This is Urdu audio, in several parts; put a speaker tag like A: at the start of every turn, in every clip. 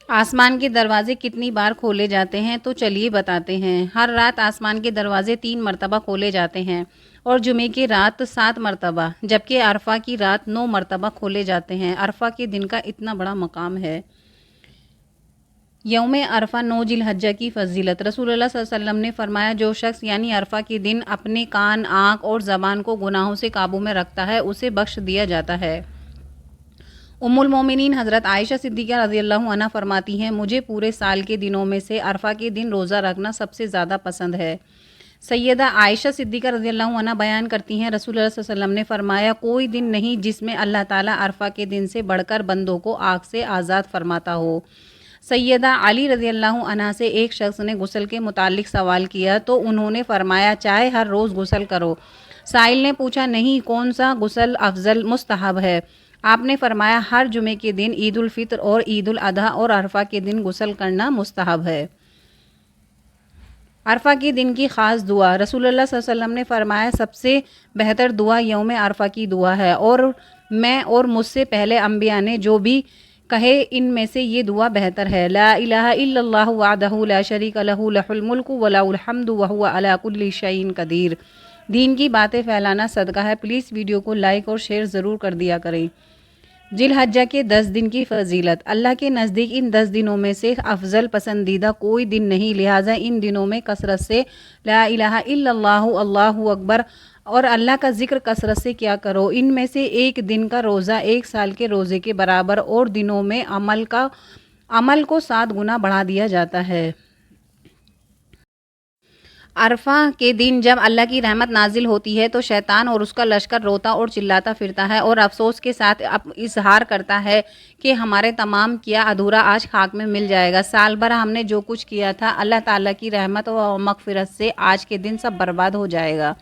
A: آسمان کے دروازے کتنی بار کھولے جاتے ہیں تو چلیے بتاتے ہیں۔ ہر رات آسمان کے دروازے 3 مرتبہ کھولے جاتے ہیں اور جمعے کی رات 7 مرتبہ، جبکہ عرفہ کی رات 9 مرتبہ کھولے جاتے ہیں۔ عرفہ کے دن کا اتنا بڑا مقام ہے۔ یوم عرفہ 9 ذی الحجہ کی فضیلت۔ رسول اللہ صلی اللہ علیہ وسلم نے فرمایا، جو شخص یعنی عرفہ کے دن اپنے کان، آنکھ اور زبان کو گناہوں سے قابو میں رکھتا ہے، اسے بخش دیا جاتا ہے۔ ام المومنین حضرت عائشہ صدیقہ رضی اللہ عنہا فرماتی ہیں، مجھے پورے سال کے دنوں میں سے عرفہ کے دن روزہ رکھنا سب سے زیادہ پسند ہے۔ سیدہ عائشہ صدیقہ رضی اللہ عنہا بیان کرتی ہیں، رسول اللہ صلی اللہ علیہ وسلم نے فرمایا، کوئی دن نہیں جس میں اللہ تعالیٰ عرفہ کے دن سے بڑھ کر بندوں کو آگ سے آزاد فرماتا ہو۔ سیدہ علی رضی اللہ عنہا سے ایک شخص نے غسل کے متعلق سوال کیا تو انہوں نے فرمایا، چاہے ہر روز غسل کرو۔ سائل نے پوچھا، نہیں، کون سا غسل افضل مستحب ہے؟ آپ نے فرمایا، ہر جمعے کے دن، عید الفطر اور عید الاضحیٰ اور عرفہ کے دن غسل کرنا مستحب ہے۔ عرفہ کے دن کی خاص دعا۔ رسول اللہ صلی اللہ علیہ وسلم نے فرمایا، سب سے بہتر دعا یوم عرفہ کی دعا ہے، اور میں اور مجھ سے پہلے انبیاء نے جو بھی کہے ان میں سے یہ دعا بہتر ہے۔ لا الہ الا اللہ وحدہ لا شریک لہ لہ الملک ولہ الحمد وہو علی کل شیء قدیر۔ دین کی باتیں پھیلانا صدقہ ہے۔ پلیز ویڈیو کو لائک اور شیئر ضرور کر دیا کریں۔ ذی الحجہ کے 10 دن کی فضیلت۔ اللہ کے نزدیک ان 10 دنوں میں سے افضل پسندیدہ کوئی دن نہیں، لہٰذا ان دنوں میں کثرت سے لا الہ الا اللہ، اللہ اکبر اور اللہ کا ذکر کثرت سے کیا کرو۔ ان میں سے ایک دن کا روزہ 1 سال کے روزے کے برابر، اور دنوں میں عمل کو 7 گنا بڑھا دیا جاتا ہے۔ عرفہ کے دن جب اللہ کی رحمت نازل ہوتی ہے تو شیطان اور اس کا لشکر روتا اور چلاتا پھرتا ہے اور افسوس کے ساتھ اظہار کرتا ہے کہ ہمارے تمام کیا ادھورا آج خاک میں مل جائے گا۔ سال بھر ہم نے جو کچھ کیا تھا، اللہ تعالیٰ کی رحمت و مغفرت سے آج کے دن سب برباد ہو جائے گا۔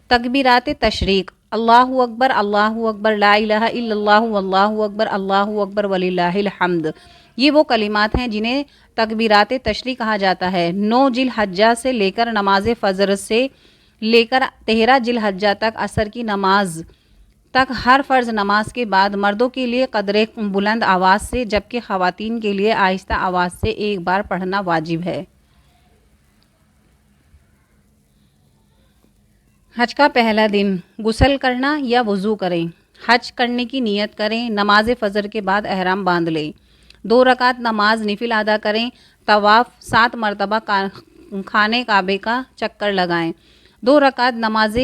A: تکبیرات تشریق۔ اللہ اکبر، لا الہ الا اللہ، واللہ اکبر وللہ الحمد۔ یہ وہ کلمات ہیں جنہیں تکبیرات تشریق کہا جاتا ہے۔ 9 ذی الحجہ سے لے کر نماز فجر سے لے کر 13 ذی الحجہ تک عصر کی نماز تک ہر فرض نماز کے بعد مردوں کے لیے قدرے بلند آواز سے، جبکہ خواتین کے لیے آہستہ آواز سے ایک بار پڑھنا واجب ہے۔ حج کا پہلا دن۔ غسل کرنا یا وضو کریں، حج کرنے کی نیت کریں، نماز فجر کے بعد احرام باندھ لیں، 2 رکعت نماز نفل ادا کریں، طواف 7 مرتبہ خانہ کعبہ کا چکر لگائیں، 2 رکعت نماز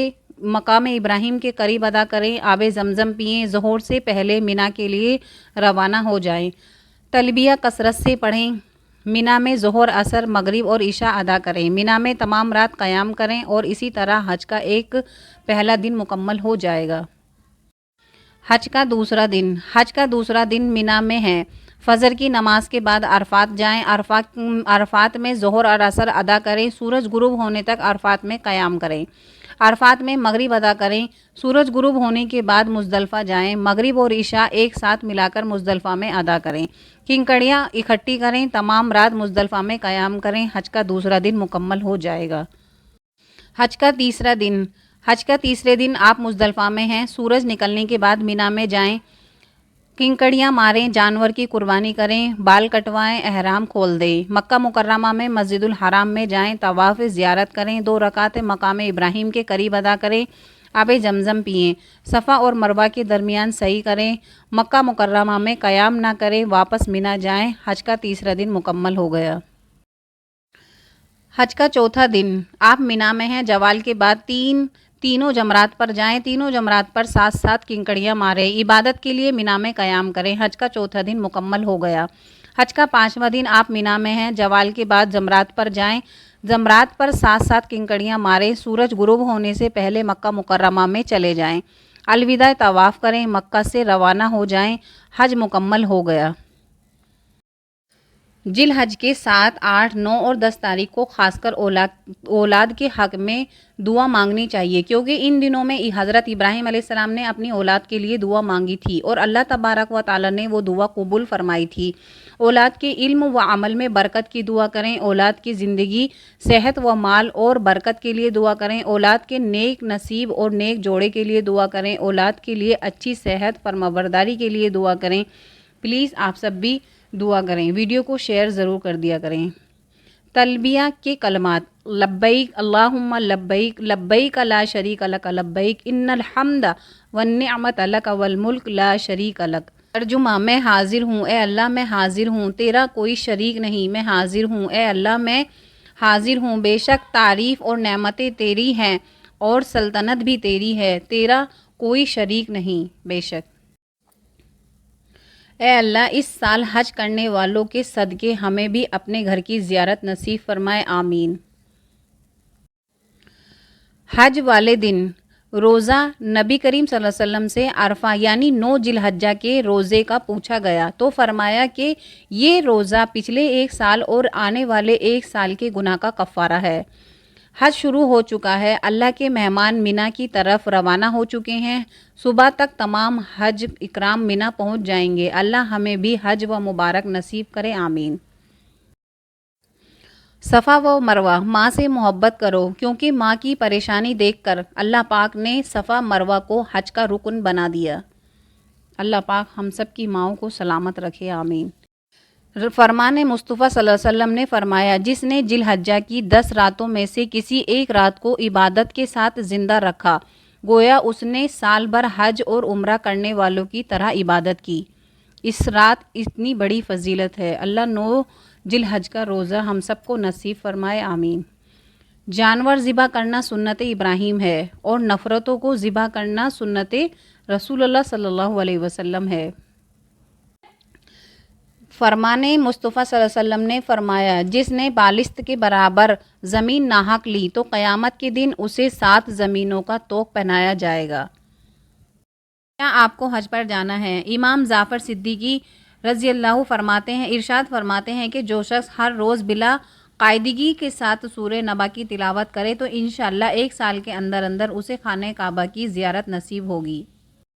A: مقام ابراہیم کے قریب ادا کریں، آب زمزم پئیں، ظہر سے پہلے مینا کے لیے روانہ ہو جائیں، تلبیہ کثرت سے پڑھیں، مینا میں ظہر، عصر، مغرب اور عشاء ادا کریں، مینا میں تمام رات قیام کریں، اور اسی طرح حج کا ایک پہلا دن مکمل ہو جائے گا۔ حج کا دوسرا دن۔ حج کا دوسرا دن مینا میں ہے۔ فجر کی نماز کے بعد عرفات جائیں، عرفات میں ظہر اور عصر ادا کریں، سورج غروب ہونے تک عرفات میں قیام کریں، عرفات میں مغرب ادا کریں، سورج غروب ہونے کے بعد مزدلفہ جائیں، مغرب اور عشاء ایک ساتھ ملا کر مزدلفہ میں ادا کریں، کنکڑیاں اکٹھی کریں، تمام رات مزدلفہ میں قیام کریں، حج کا دوسرا دن مکمل ہو جائے گا۔ حج کا تیسرا دن۔ حج کا تیسرے دن آپ مزدلفہ میں ہیں، سورج نکلنے کے بعد مینا میں جائیں، کنکڑیاں ماریں، جانور کی قربانی کریں، بال کٹوائیں، احرام کھول دیں، مکہ مکرمہ میں مسجد الحرام میں جائیں، طواف زیارت کریں، 2 رکعت مقام ابراہیم کے قریب ادا کریں، آب زمزم پئیں، صفا اور مروہ کے درمیان سعی کریں، مکہ مکرمہ میں قیام نہ کریں، واپس مینا جائیں، حج کا تیسرا دن مکمل ہو گیا۔ حج کا چوتھا دن۔ آپ مینا میں ہیں، زوال کے بعد تینوں جمرات پر جائیں، تینوں جمرات پر 7 کنکڑیاں ماریں، عبادت کے لیے مینا میں قیام کریں، حج کا چوتھا دن مکمل ہو گیا۔ حج کا 5واں دن۔ آپ مینا میں ہیں، زوال کے بعد جمرات پر جائیں، جمرات پر 7 کنکڑیاں ماریں، سورج غروب ہونے سے پہلے مکہ مکرمہ میں چلے جائیں، الوداع طواف کریں، مکہ سے روانہ ہو جائیں، حج مکمل ہو گیا۔ ذی الحجہ کے 7، 8، 9 اور 10 تاریخ کو خاص کر اولاد کے حق میں دعا مانگنی چاہیے، کیونکہ ان دنوں میں حضرت ابراہیم علیہ السلام نے اپنی اولاد کے لیے دعا مانگی تھی اور اللہ تبارک و تعالیٰ نے وہ دعا قبول فرمائی تھی۔ اولاد کے علم و عمل میں برکت کی دعا کریں، اولاد کی زندگی، صحت و مال اور برکت کے لیے دعا کریں، اولاد کے نیک نصیب اور نیک جوڑے کے لیے دعا کریں، اولاد کے لیے اچھی صحت، فرمانبرداری کے لیے دعا کریں۔ پلیز آپ سب بھی دعا کریں. ویڈیو کو شیئر ضرور کر دیا کریں. تلبیہ کے کلمات: لبیک اللہم لبیک لبیک لا شریک لک لبیک ان الحمد والنعمت لک والملک لا شریک لک. ترجمہ: میں حاضر ہوں اے اللہ، میں حاضر ہوں، تیرا کوئی شریک نہیں. میں حاضر ہوں اے اللہ، میں حاضر ہوں، بے شک تعریف اور نعمتیں تیری ہیں اور سلطنت بھی تیری ہے، تیرا کوئی شریک نہیں بے شک. اے اللہ، اس سال حج کرنے والوں کے صدقے ہمیں بھی اپنے گھر کی زیارت نصیب فرمائے، آمین. حج والے دن روزہ نبی کریم صلی اللہ علیہ وسلم سے عرفہ یعنی 9 ذی الحجہ کے روزے کا پوچھا گیا تو فرمایا کہ یہ روزہ پچھلے 1 سال اور آنے والے 1 سال کے گناہ کا کفارہ ہے. حج شروع ہو چکا ہے. اللہ کے مہمان مینا کی طرف روانہ ہو چکے ہیں. صبح تک تمام حج اکرام مینا پہنچ جائیں گے. اللہ ہمیں بھی حج و مبارک نصیب کرے، آمین. صفا و مروہ: ماں سے محبت کرو کیونکہ ماں کی پریشانی دیکھ کر اللہ پاک نے صفا مروہ کو حج کا رکن بنا دیا. اللہ پاک ہم سب کی ماؤں کو سلامت رکھے، آمین. فرمان مصطفیٰ صلی اللہ علیہ وسلم نے فرمایا، جس نے ذی الحجہ کی 10 راتوں میں سے کسی ایک رات کو عبادت کے ساتھ زندہ رکھا، گویا اس نے سال بھر حج اور عمرہ کرنے والوں کی طرح عبادت کی. اس رات اتنی بڑی فضیلت ہے. اللہ 9 ذی الحجہ کا روزہ ہم سب کو نصیب فرمائے، آمین. جانور ذبح کرنا سنت ابراہیم ہے اور نفرتوں کو ذبح کرنا سنت رسول اللہ صلی اللہ علیہ وسلم ہے. فرمان مصطفیٰ صلی اللہ علیہ وسلم نے فرمایا، جس نے بالشت کے برابر زمین ناحق لی تو قیامت کے دن اسے 7 زمینوں کا طوق پہنایا جائے گا. کیا آپ کو حج پر جانا ہے؟ امام جعفر صدیقی رضی اللہ فرماتے ہیں، ارشاد فرماتے ہیں کہ جو شخص ہر روز بلا قاعدگی کے ساتھ سورہ نبا کی تلاوت کرے تو انشاءاللہ 1 سال کے اندر اسے خانہ کعبہ کی زیارت نصیب ہوگی.